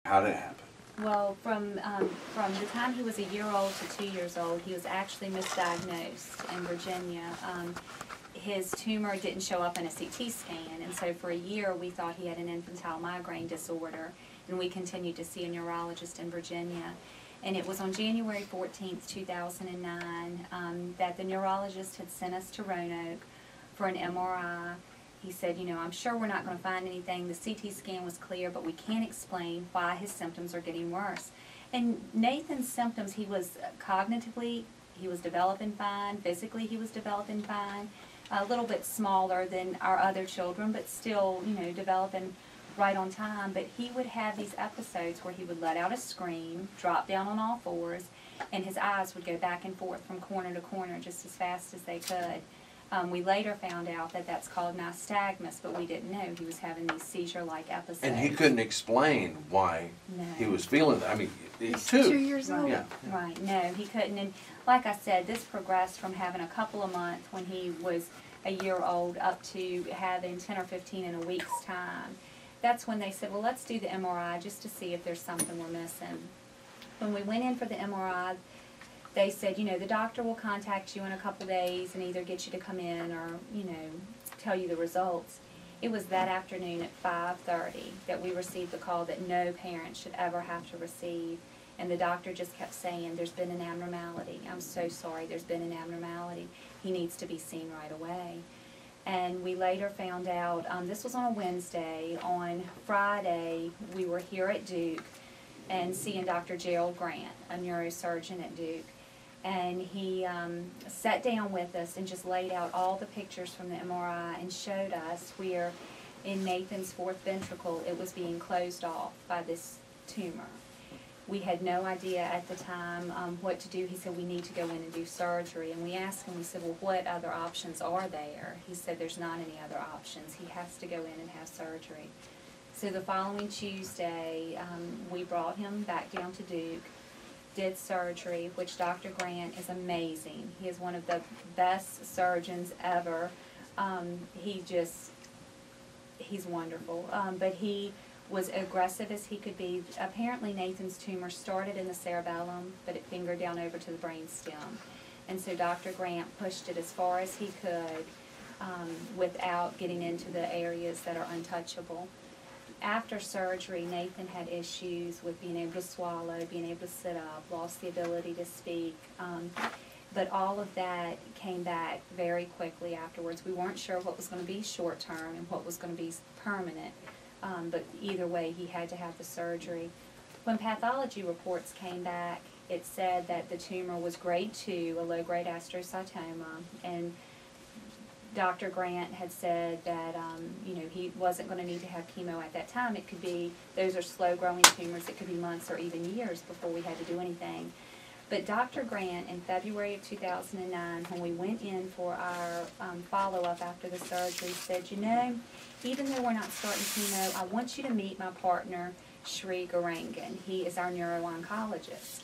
How did it happen? Well, from the time he was a year old to 2 years old, he was actually misdiagnosed in Virginia. His tumor didn't show up in a CT scan, and so for a year we thought he had an infantile migraine disorder, and we continued to see a neurologist in Virginia. And it was on January 14th, 2009, that the neurologist had sent us to Roanoke for an MRI. He said, you know, I'm sure we're not going to find anything. The CT scan was clear, but we can't explain why his symptoms are getting worse. And Nathan's symptoms, he was cognitively, he was developing fine. Physically, he was developing fine. A little bit smaller than our other children, but still, you know, developing right on time. But he would have these episodes where he would let out a scream, drop down on all fours, and his eyes would go back and forth from corner to corner just as fast as they could. We later found out that that's called nystagmus, but we didn't know he was having these seizure-like episodes. And he couldn't explain why he was feeling that. I mean, he's two. 2 years old. Yeah. Right, no, he couldn't. And like I said, this progressed from having a couple of months when he was a year old up to having 10 or 15 in a week's time. That's when they said, well, let's do the MRI just to see if there's something we're missing. When we went in for the MRI, they said, you know, the doctor will contact you in a couple days and either get you to come in or, you know, tell you the results. It was that afternoon at 5:30 that we received the call that no parent should ever have to receive. And the doctor just kept saying, there's been an abnormality. I'm so sorry, there's been an abnormality. He needs to be seen right away. And we later found out, this was on a Wednesday. On Friday, we were here at Duke and seeing Dr. Gerald Grant, a neurosurgeon at Duke. And he sat down with us and just laid out all the pictures from the MRI and showed us where in Nathan's fourth ventricle it was being closed off by this tumor. We had no idea at the time what to do. He said, we need to go in and do surgery. And we asked him, we said, well, what other options are there? He said, there's not any other options. He has to go in and have surgery. So the following Tuesday, we brought him back down to Duke, did surgery, which Dr. Grant is amazing. He is one of the best surgeons ever. He's wonderful. But he was aggressive as he could be. Apparently Nathan's tumor started in the cerebellum, but it fingered down over to the brainstem. And so Dr. Grant pushed it as far as he could without getting into the areas that are untouchable. After surgery, Nathan had issues with being able to swallow, being able to sit up, lost the ability to speak. But all of that came back very quickly afterwards. We weren't sure what was going to be short-term and what was going to be permanent. But either way, he had to have the surgery. When pathology reports came back, it said that the tumor was grade 2, a low-grade astrocytoma, and Dr. Grant had said that you know, he wasn't going to need to have chemo at that time. It could be, those are slow-growing tumors. It could be months or even years before we had to do anything. But Dr. Grant, in February of 2009, when we went in for our follow-up after the surgery, said, you know, even though we're not starting chemo, I want you to meet my partner, Shri Garangan. He is our neuro-oncologist,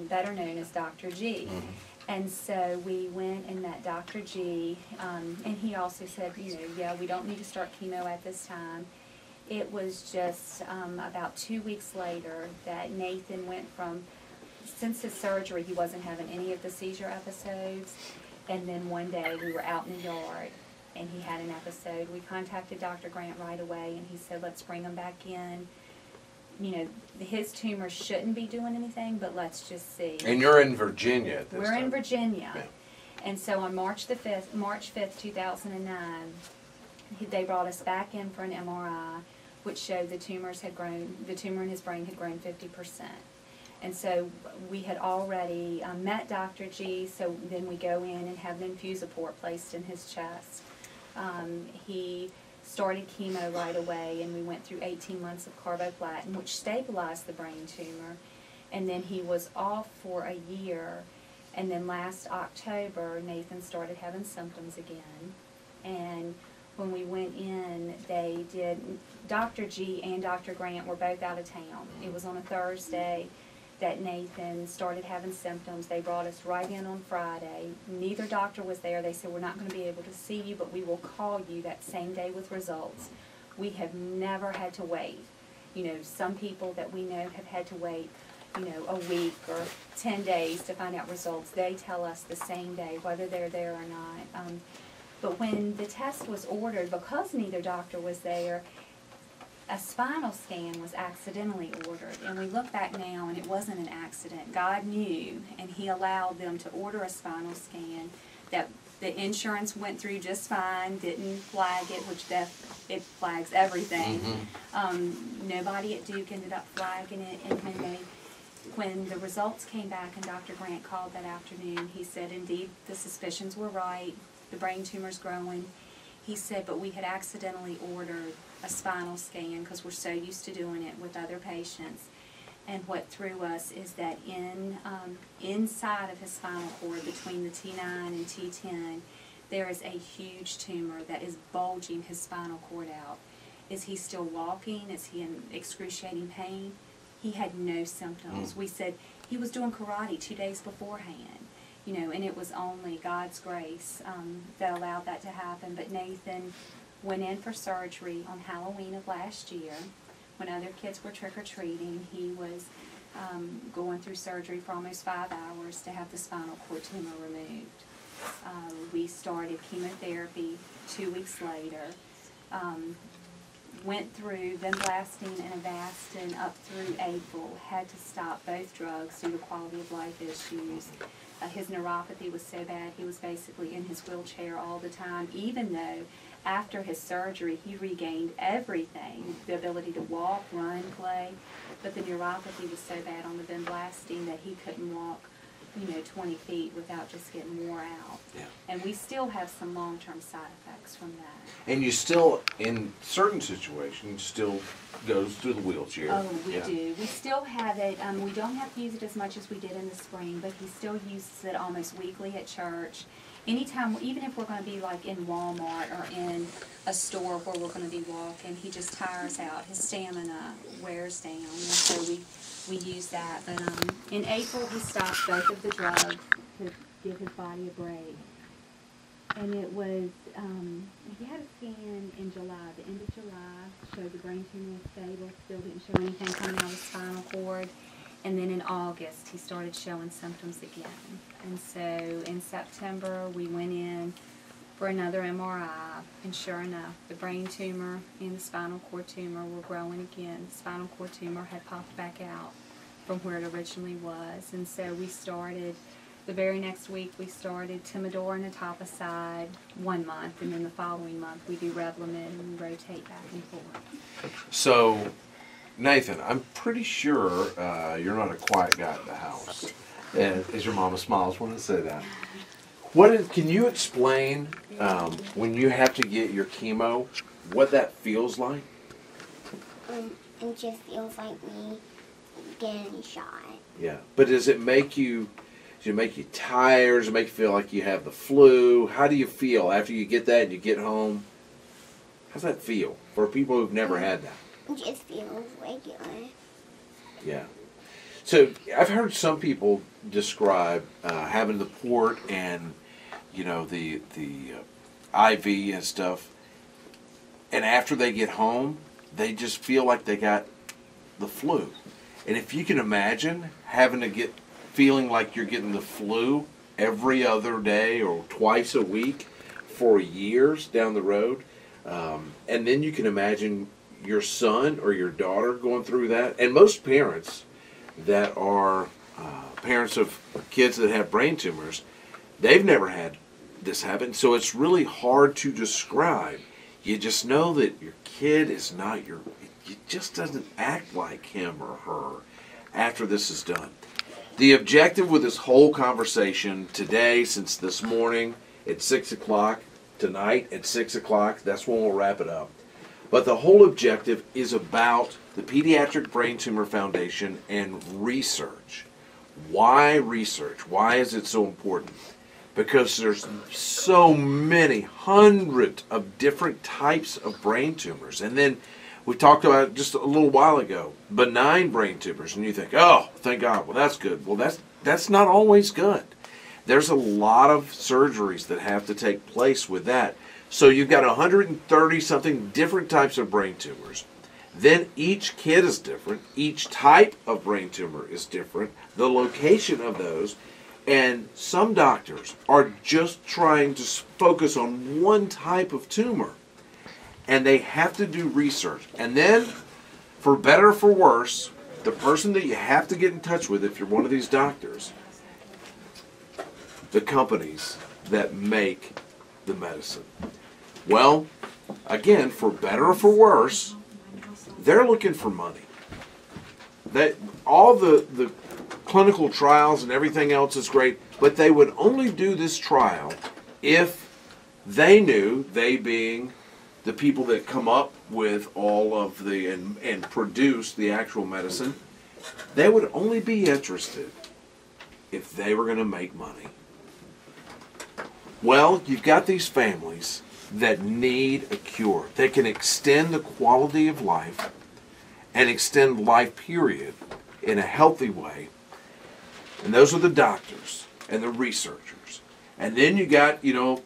better known as Dr. G. Mm-hmm. And so we went and met Dr. G, and he also said, you know, yeah, we don't need to start chemo at this time. It was just about 2 weeks later that Nathan went from, since his surgery, he wasn't having any of the seizure episodes, and then one day we were out in the yard, and he had an episode. We contacted Dr. Grant right away, and he said, let's bring him back in. You know, his tumor shouldn't be doing anything, but let's just see. And you're in Virginia at this time. We're in Virginia. Yeah. And so on March 5th, 2009, they brought us back in for an MRI, which showed the tumor in his brain had grown 50%. And so we had already met Dr. G, so then we go in and have an infusoport placed in his chest. He started chemo right away, and we went through 18 months of carboplatin, which stabilized the brain tumor. And then he was off for a year, and then last October, Nathan started having symptoms again. And when we went in, they did, Dr. G and Dr. Grant were both out of town. It was on a Thursday that Nathan started having symptoms. They brought us right in on Friday. Neither doctor was there. They said, we're not going to be able to see you, but we will call you that same day with results. We have never had to wait. You know, some people that we know have had to wait, you know, a week or 10 days to find out results. They tell us the same day, whether they're there or not. But when the test was ordered, because neither doctor was there, a spinal scan was accidentally ordered. And we look back now, and it wasn't an accident. God knew, and He allowed them to order a spinal scan that the insurance went through just fine, didn't flag it, which it flags everything. Nobody at Duke ended up flagging it, and when the results came back and Dr. Grant called that afternoon, he said, indeed, the suspicions were right, the brain tumor's growing. He said, but we had accidentally ordered a spinal scan because we're so used to doing it with other patients. And what threw us is that inside of his spinal cord, between the T9 and T10, there is a huge tumor that is bulging his spinal cord out. Is he still walking? Is he in excruciating pain? He had no symptoms. We said he was doing karate 2 days beforehand, you know, and it was only God's grace that allowed that to happen. But Nathan went in for surgery on Halloween of last year. When other kids were trick-or-treating, he was going through surgery for almost 5 hours to have the spinal cord tumor removed. We started chemotherapy 2 weeks later. Went through vinblastine and Avastin up through April, had to stop both drugs due to quality of life issues. His neuropathy was so bad he was basically in his wheelchair all the time, even though after his surgery he regained everything, the ability to walk, run, play, but the neuropathy was so bad on the vinblastine that he couldn't walk, you know, 20 feet without just getting wore out. Yeah. And we still have some long-term side effects from that. And you still, in certain situations, still goes through the wheelchair. Oh, we do. We still have it. We don't have to use it as much as we did in the spring, but he still uses it almost weekly at church. Anytime, even if we're going to be like in Walmart or in a store where we're going to be walking, he just tires out. His stamina wears down, and so we use that. But in April, he stopped both of the drugs to give his body a break. And it was, he had a scan in July, the end of July, showed the brain tumor was stable, still didn't show anything coming out of the spinal cord. And then in August, he started showing symptoms again. And so in September, we went in for another MRI, and sure enough, the brain tumor and the spinal cord tumor were growing again. The spinal cord tumor had popped back out from where it originally was. And so we started, the very next week, we started Timidor and etoposide 1 month, and then the following month we do Revlimid, and we rotate back and forth. So, Nathan, I'm pretty sure you're not a quiet guy at the house. And as your mama smiles when I say that. Can you explain when you have to get your chemo, what that feels like? It just feels like me getting shot. Yeah, but does it make you tired? Does it make you feel like you have the flu? How do you feel after you get that and you get home? How's that feel for people who've never had that? It just feels regular. Yeah. So I've heard some people describe having the port and, you know, the IV and stuff, and after they get home, they just feel like they got the flu. And if you can imagine feeling like you're getting the flu every other day or twice a week for years down the road, and then you can imagine your son or your daughter going through that. And most parents that are parents of kids that have brain tumors, they've never had this happen, so it's really hard to describe. You just know that your kid is not it just doesn't act like him or her after this is done. The objective with this whole conversation today, since this morning at 6 o'clock, tonight at 6 o'clock, that's when we'll wrap it up. But the whole objective is about the Pediatric Brain Tumor Foundation and research. Why research? Why is it so important? Because there's so many, hundreds of different types of brain tumors. And then we talked about just a little while ago, benign brain tumors. And you think, oh, thank God, well, that's good. Well, that's not always good. There's a lot of surgeries that have to take place with that. So you've got 130-something different types of brain tumors. Then each kid is different. Each type of brain tumor is different. The location of those. And some doctors are just trying to focus on one type of tumor. And they have to do research. And then, for better or for worse, the person that you have to get in touch with, if you're one of these doctors, the companies that make the medicine. Well, again, for better or for worse, they're looking for money. All the clinical trials and everything else is great, but they would only do this trial if they knew, they being the people that come up with all of the and produce the actual medicine, they would only be interested if they were going to make money. Well, you've got these families that need a cure that can extend the quality of life and extend life period in a healthy way. And those are the doctors and the researchers. And then you got,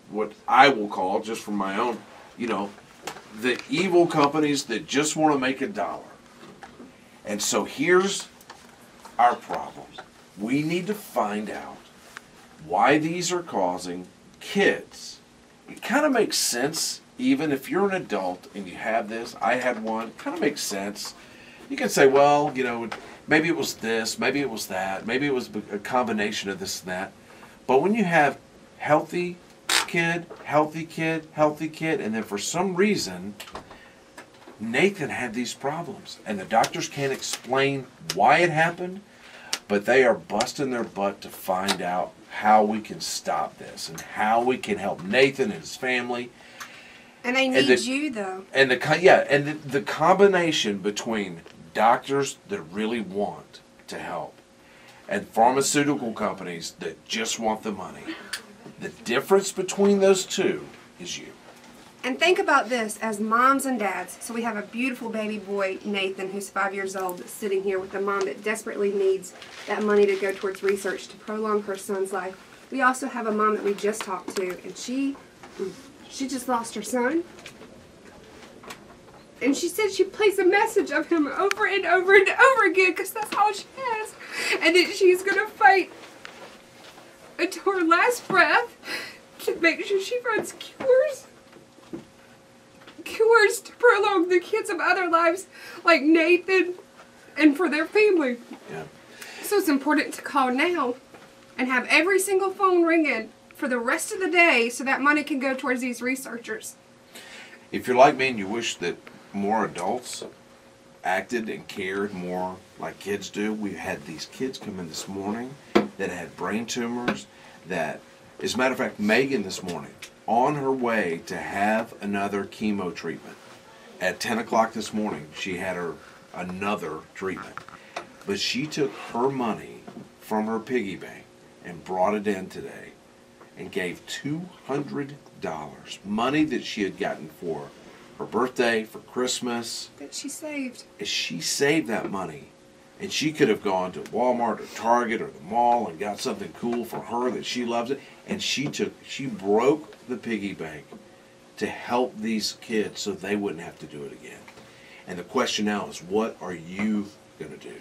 what I will call, just from my own, the evil companies that just want to make a dollar. And so here's our problem. We need to find out why these are causing kids. It kind of makes sense, even if you're an adult and you have this. I had one. It kind of makes sense. You can say, well, maybe it was this, maybe it was that, maybe it was a combination of this and that. But when you have healthy kid, healthy kid, healthy kid, and then for some reason, Nathan had these problems, and the doctors can't explain why it happened, but they are busting their butt to find out how we can stop this and how we can help Nathan and his family. And they need you, though. And the combination between doctors that really want to help and pharmaceutical companies that just want the money. The difference between those two is you. And think about this as moms and dads. So we have a beautiful baby boy, Nathan, who's 5 years old, that's sitting here with a mom that desperately needs that money to go towards research to prolong her son's life. We also have a mom that we just talked to, and she just lost her son. And she said she plays a message of him over and over and over again because that's all she has. And that she's going to fight until her last breath to make sure she finds cures to prolong the kids of other lives like Nathan and for their family. Yeah. So it's important to call now and have every single phone ringing for the rest of the day so that money can go towards these researchers. If you're like me and you wish that more adults acted and cared more like kids do, we had these kids come in this morning that had brain tumors that, as a matter of fact, Megan this morning, on her way to have another chemo treatment. At 10 o'clock this morning, she had another treatment. But she took her money from her piggy bank and brought it in today and gave $200, money that she had gotten for her birthday, for Christmas. That she saved. And she saved that money. And she could have gone to Walmart or Target or the mall and got something cool for her that she loves it. And she broke the piggy bank to help these kids so they wouldn't have to do it again. And the question now is, what are you going to do?